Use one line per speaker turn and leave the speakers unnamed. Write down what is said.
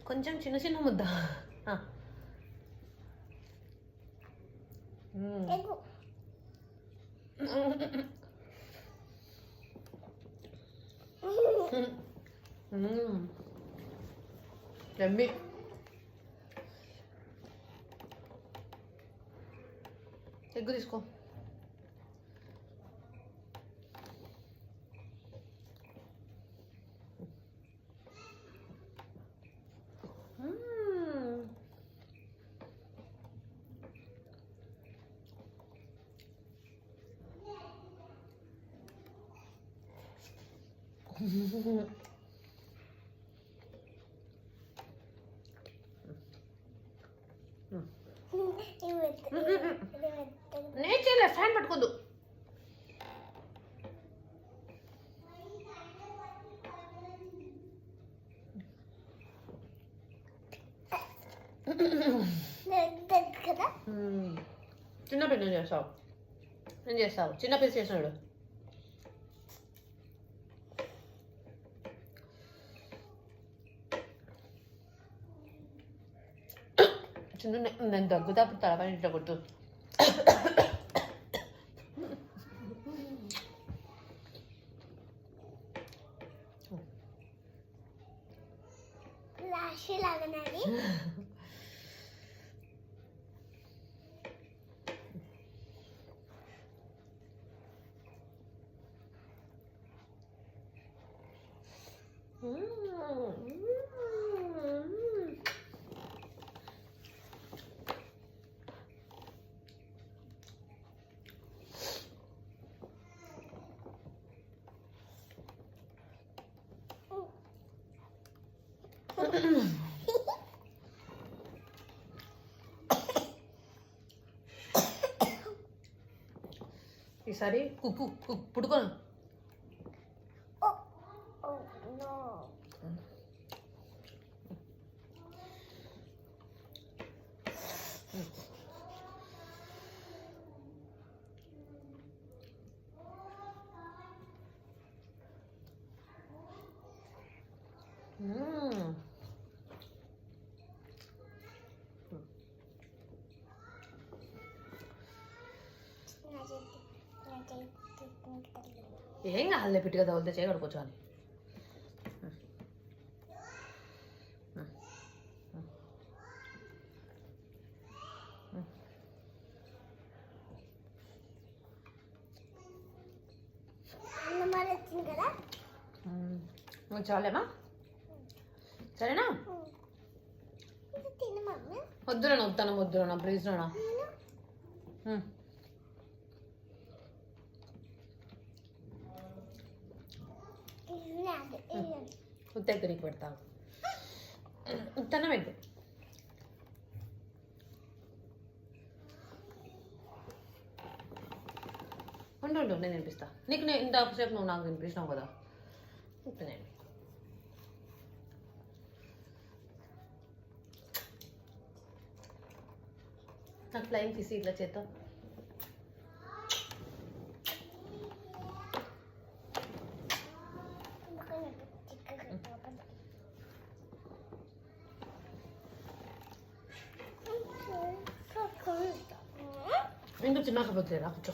కొంచెం చిన్న చిన్న ముద్ద. యమ్మీ. ఎగ్గు తీసుకో. నేను చేయలే, ఫ్యాన్ పట్టుకోద్దు. చిన్న పిల్లలు చేస్తావు, నేను చేస్తావు. చిన్న పిల్లలు చేసినాడు. చిన్న నేను దగ్గుతాప్పుడు తలపై ఇట్లా కొట్టు. ఈసారి కుక్కు పుడుకోను. ఏం కాదులే, పిట్టిగా తగిలితే చేయగడుకోవచ్చు అని. చాలేమా? సరేనా? వద్దురా, వద్దాను, వద్దురా ప్లీజ్ రానా. ఉత్తరికి పెడతాను. ఉత్తన పెట్టు. ఉండు ఉండు, నేను తినిపిస్తా నీకు. నేను ఇంతసేపు నువ్వు నాకు తినిపించినావు కదా. నేను నాకు ఫ్లైంగ్ తీసి ఇట్లా చేద్దాం. ఇంకా చిన్న కాకపోతే రా కూర్చో.